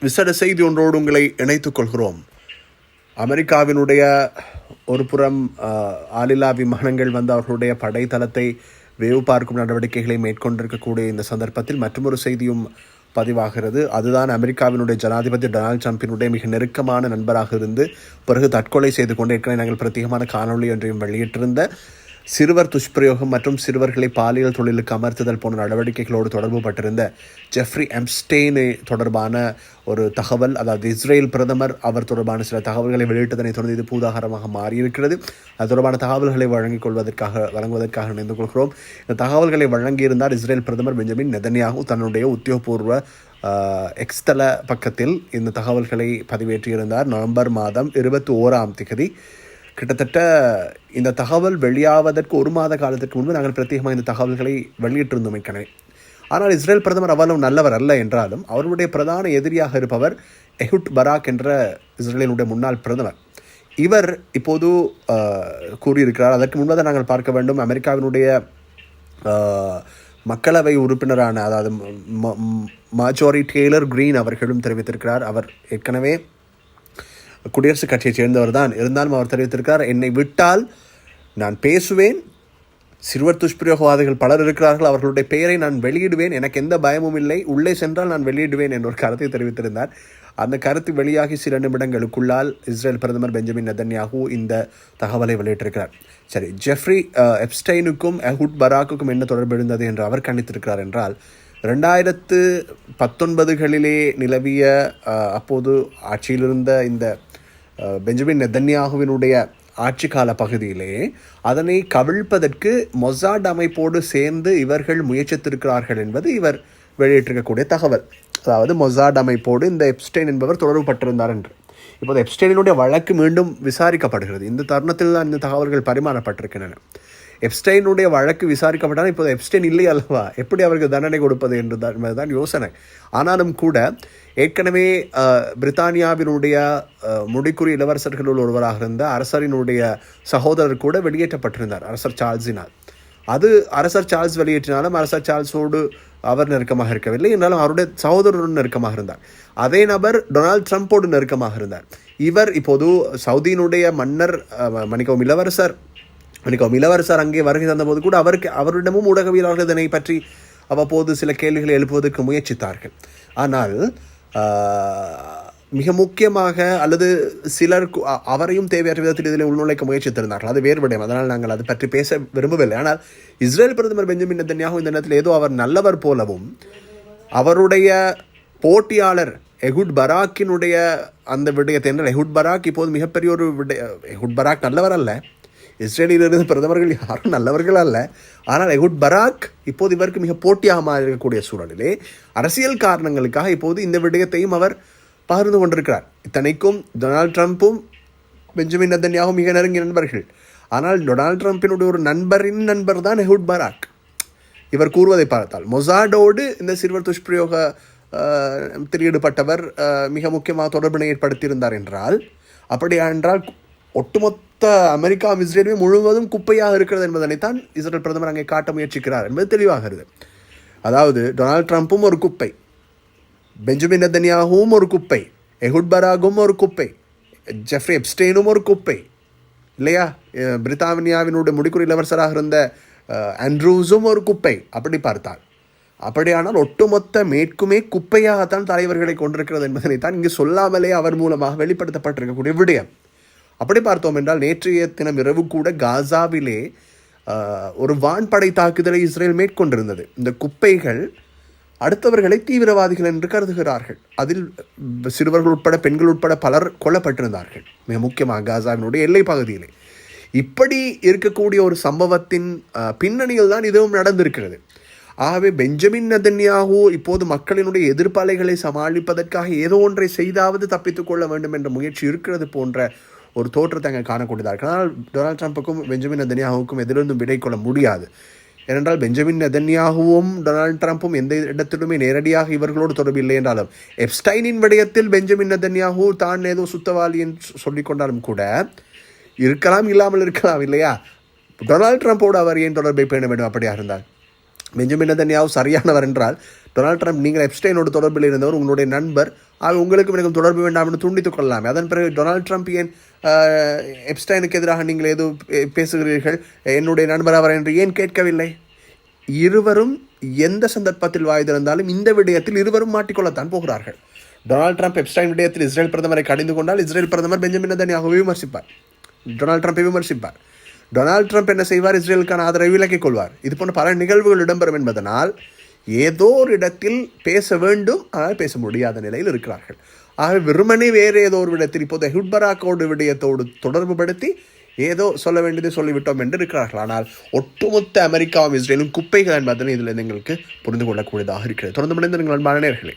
விசேட செய்தி ஒன்றோடு உங்களை இணைத்துக் கொள்கிறோம். அமெரிக்காவினுடைய ஒரு புறம் ஆளில்லா விமானங்கள் வந்து அவர்களுடைய படைத்தளத்தை வேவு பார்க்கும் நடவடிக்கைகளை மேற்கொண்டிருக்கக்கூடிய இந்த சந்தர்ப்பத்தில் மற்றொரு செய்தியும் பதிவாகிறது. அதுதான் அமெரிக்காவினுடைய ஜனாதிபதி டொனால்டு ட்ரம்பினுடைய மிக நெருக்கமான நண்பராக இருந்து பிறகு தற்கொலை செய்து கொண்டு ஏற்கனவே நாங்கள் பிரத்யேகமான காணொலி ஒன்றையும் வெளியிட்டிருந்த சிறுவர் துஷ்பிரயோகம் மற்றும் சிறுவர்களை பாலியல் தொழிலுக்கு அமர்த்துதல் போன்ற நடவடிக்கைகளோடு தொடர்பு பட்டிருந்த ஜெஃப்ரி எப்ஸ்டெயின் தொடர்பான ஒரு தகவல், அதாவது இஸ்ரேல் பிரதமர் அவர் தொடர்பான சில தகவல்களை வெளியிட்டதனை தொடர்ந்து இது பூதாகரமாக மாறியிருக்கிறது. அது தொடர்பான தகவல்களை வழங்குவதற்காக நினைந்து கொள்கிறோம். இந்த தகவல்களை வழங்கியிருந்தார் இஸ்ரேல் பிரதமர் பெஞ்சமின் நெதன்யாகு தன்னுடைய உத்தியோகபூர்வ எக்ஸ்தல பக்கத்தில் இந்த தகவல்களை பதிவேற்றியிருந்தார். நவம்பர் மாதம் 21 கிட்டத்தட்ட இந்த தகவல் வெளியாவதற்கு ஒரு மாத காலத்திற்கு முன்பு நாங்கள் பிரத்யேகமாக இந்த தகவல்களை வெளியிட்டிருந்தோம் ஏற்கனவே. ஆனால் இஸ்ரேல் பிரதமர் அவ்வளவு நல்லவர் அல்ல என்றாலும் அவருடைய பிரதான எதிரியாக இருப்பவர் எஹுட் பராக் என்ற இஸ்ரேலினுடைய முன்னாள் பிரதமர். இவர் இப்போது கூறியிருக்கிறார். அதற்கு முன்பதாக நாங்கள் பார்க்க வேண்டும், அமெரிக்காவினுடைய மக்களவை உறுப்பினரான அதாவது மாஜோரி டெய்லர் கிரீன் அவர்களும் தெரிவித்திருக்கிறார். அவர் ஏற்கனவே குடியரசுக் கட்சியைச் சேர்ந்தவர் தான். இருந்தாலும் அவர் தெரிவித்திருக்கிறார், என்னை விட்டால் நான் பேசுவேன், சிறுவர் துஷ்பிரயோகவாதிகள் பலர் இருக்கிறார்கள், அவர்களுடைய பெயரை நான் வெளியிடுவேன், எனக்கு எந்த பயமும் இல்லை, உள்ளே சென்றால் நான் வெளியிடுவேன் என்ற ஒரு கருத்தை தெரிவித்திருந்தார். அந்த கருத்து வெளியாகி சில நிமிடங்களுக்குள்ளால் இஸ்ரேல் பிரதமர் பெஞ்சமின் நெதன்யாகு இந்த தகவலை வெளியிட்டிருக்கிறார். சரி, ஜெஃப்ரி எப்ஸ்டெயினுக்கும் எஹுட் பராக்குக்கும் என்ன தொடர்பு இருந்தது என்று அவர் கணித்திருக்கிறார் என்றால், 2019 நிலவிய அப்போது ஆட்சியிலிருந்த இந்த பெஞ்சமின் நெதன்யாகுவினுடைய ஆட்சி கால பகுதியிலே அதனை கவிழ்ப்பதற்கு மொசாட் அமைப்போடு சேர்ந்து இவர்கள் முயற்சித்திருக்கிறார்கள் என்பது இவர் வெளியிட்டிருக்கக்கூடிய தகவல். அதாவது மொசாட் அமைப்போடு இந்த எப்ஸ்டெயின் என்பவர் தொடர்பு பட்டிருந்தார் என்று. இப்போது எப்ஸ்டெயினுடைய வழக்கு மீண்டும் விசாரிக்கப்படுகிறது. இந்த தருணத்தில் தான் இந்த தகவல்கள் பரிமாறப்பட்டிருக்கின்றன. எப்ஸ்டெயினுடைய வழக்கு விசாரிக்கப்பட்டால் இப்போது எப்ஸ்டெயின் இல்லை அல்லவா, எப்படி அவருக்கு தண்டனை கொடுப்பது என்பதுதான் யோசனை. ஆனாலும் கூட ஏற்கனவே பிரித்தானியாவினுடைய முடிக்குறி இளவரசர்களுள் ஒருவராக இருந்த அரசரினுடைய சகோதரர் கூட வெளியேற்றப்பட்டிருந்தார் அரசர் சார்ல்ஸினால். அது அரசர் சார்ல்ஸ் வெளியேற்றினாலும் அரசர் சார்ல்ஸோடு அவர் நெருக்கமாக இருக்கவில்லை, என்றாலும் அவருடைய சகோதரருடன் நெருக்கமாக இருந்தார். அதே நபர் டொனால்டு ட்ரம்போடு நெருக்கமாக இருந்தார். இவர் இப்போது சவுதியினுடைய இளவரசர் அங்கே வருகை தந்தபோது கூட அவரிடமும் ஊடகவியலாளர்கள் இதனை பற்றி அவ்வப்போது சில கேள்விகளை எழுப்புவதற்கு முயற்சித்தார்கள். ஆனால் மிக முக்கியமாக அல்லது சிலர் அவரையும் தேவையற்ற விதத்தில் இதில் உள்நுழைக்க முயற்சித்திருந்தார்கள். அது வேறு விடயம், அதனால் நாங்கள் அது பற்றி பேச விரும்பவில்லை. ஆனால் இஸ்ரேல் பிரதமர் பெஞ்சமின் நெதன்யாகு இந்த நேரத்தில் ஏதோ அவர் நல்லவர் போலவும் அவருடைய போட்டியாளர் எஹுட் பராக்கினுடைய அந்த விடயத்தை என்றால், எஹுட் பராக் இப்போது மிகப்பெரிய ஒரு எஹுட் பராக் நல்லவர் அல்ல, இஸ்ரேலிலிருந்து பிரதமர்கள் யாரும் நல்லவர்கள் அல்ல. ஆனால் எஹுட் பராக் இப்போது இவருக்கு மிக போட்டியாக இருக்கக்கூடிய சூழலிலே அரசியல் காரணங்களுக்காக இப்போது இந்த விடயத்தையும் அவர் பகிர்ந்து கொண்டிருக்கிறார். இத்தனைக்கும் டொனால்டு ட்ரம்ப்பும் பெஞ்சமின் நெதன்யாகும் மிக நெருங்கிய நண்பர்கள். ஆனால் டொனால்டு ட்ரம்பினுடைய ஒரு நண்பரின் நண்பர் தான் எஹுட் பராக். இவர் கூறுவதை பார்த்தால் மொசாடோடு இந்த சிறுவர் துஷ்பிரயோக ஈடுபட்டவர் மிக முக்கியமாக தொடர்பினை ஏற்படுத்தியிருந்தார் என்றால், அப்படியா என்றால் ஒட்டுமொத்த அமெரிக்காவும் இஸ்ரேலுமே முழுவதும் குப்பையாக இருக்கிறது என்பதனைத்தான் இஸ்ரேல் பிரதமர் அங்கே காட்ட முயற்சிக்கிறார் என்பது தெளிவாகிறது. அதாவது டொனால்டு ட்ரம்ப்பும் ஒரு குப்பை, பெஞ்சமின் நெதன்யாகுவும் ஒரு குப்பை, எஹுட் பராகும் ஒரு குப்பை, ஜெஃப்ரி எப்ஸ்டெயினும் ஒரு குப்பை இல்லையா, பிரித்தானியாவினுடைய முடிக்குறி இளவரசராக இருந்த ஆண்ட்ரூஸும் ஒரு குப்பை. அப்படி பார்த்தால், அப்படியானால் ஒட்டுமொத்த மேற்குமே குப்பையாகத்தான் தலைவர்களை கொண்டிருக்கிறது என்பதனைத்தான் இங்கு சொல்லாமலே அவர் மூலமாக வெளிப்படுத்தப்பட்டிருக்கக்கூடிய விடயம். அப்படி பார்த்தோம் என்றால், நேற்றைய தினம் இரவு கூட காசாவிலே ஒரு வான்படை தாக்குதலை இஸ்ரேல் மேற்கொண்டிருந்தது. இந்த குப்பைகள் அடுத்தவர்களை தீவிரவாதிகள் என்று கருதுகிறார்கள். அதில் சிறுவர்கள் உட்பட பெண்கள் உட்பட பலர் கொல்லப்பட்டிருந்தார்கள், மிக முக்கியமாக காசாவினுடைய எல்லை பகுதியிலே. இப்படி இருக்கக்கூடிய ஒரு சம்பவத்தின் பின்னணியில் தான் இதுவும் நடந்திருக்கிறது. ஆகவே பெஞ்சமின் நெதன்யாகு இப்போது மக்களினுடைய எதிர்ப்பாலைகளை சமாளிப்பதற்காக ஏதோ ஒன்றை செய்தாவது தப்பித்துக் கொள்ள வேண்டும் என்ற முயற்சி இருக்கிறது போன்ற ஒரு தோற்றத்தை அங்கே காணக்கூடியதாக. ஆனால் டொனால்டு ட்ரம்புக்கும் பெஞ்சமின் நெதன்யாகுவுக்கும் எதிலிருந்தும் விடை கொள்ள முடியாது. ஏனென்றால் பெஞ்சமின் நெதன்யாகுவும் டொனால்டு ட்ரம்ப்பும் எந்த இடத்திலுமே நேரடியாக இவர்களோடு தொடர்பு இல்லை என்றாலும், எப்ஸ்டைனின் விடயத்தில் பெஞ்சமின் நெதன்யாகு தான் ஏதோ சுத்தவாளி என்று சொல்லிக்கொண்டாலும் கூட இருக்கலாம், இல்லாமல் இருக்கலாம் இல்லையா. டொனால்டு ட்ரம்போடு அவர் ஏன் தொடர்பை பேண வேண்டும்? அப்படியாக இருந்தால் பெஞ்சமின் நெதன்யாகு சரியானவர் என்றால், டொனால்டு ட்ரம்ப் நீங்கள் எப்ஸ்டைனோடு தொடர்பில் இருந்தவர், உங்களுடைய நண்பர், உங்களுக்கும் எனக்கும் தொடர்பு வேண்டாம் என்று துண்டித்துக் கொள்ளலாமே. அதன் பிறகு டொனால்ட் ட்ரம்ப் ஏன் எப்ஸ்டைனுக்கு எதிராக நீங்கள் ஏதோ பேசுகிறீர்கள், என்னுடைய நண்பர் அவர் என்று ஏன் கேட்கவில்லை? இருவரும் எந்த சந்தர்ப்பத்தில் வாய் திறந்தாலும் இந்த விடயத்தில் இருவரும் மாட்டிக்கொள்ளத்தான் போகிறார்கள். டொனால்ட் ட்ரம்ப் எப்ஸ்டைன் விடயத்தில் இஸ்ரேல் பிரதமரை கடிந்து கொண்டால் இஸ்ரேல் பிரதமர் பெஞ்சமின் நெதன்யாகுவை விமர்சிப்பார், டொனால்ட் ட்ரம்பை விமர்சிப்பார். டொனால்ட் ட்ரம்ப் என்ன செய்வார்? இஸ்ரேலுக்கான ஆதரவை விலக்கிக் கொள்வார். இது போன்ற பல நிகழ்வுகள் இடம்பெறும் என்பதனால் ஏதோ ஒரு இடத்தில் பேச வேண்டும், ஆனால் பேச முடியாத நிலையில் இருக்கிறார்கள். ஆக வெறுமனே வேறு ஏதோ ஒரு விடத்தில் இப்போது எஹுட் பராக்கோடு விடயத்தோடு தொடர்பு படுத்தி ஏதோ சொல்ல வேண்டியது சொல்லிவிட்டோம் என்று இருக்கிறார்கள். ஆனால் ஒட்டுமொத்த அமெரிக்காவும் இஸ்ரேலும் குப்பைகள் என்பதனை இதில் எங்களுக்கு புரிந்து கொள்ளக்கூடியதாக இருக்கிறது. தொடர்ந்து முடிந்த நீங்கள் அன்பான நேயர்களே.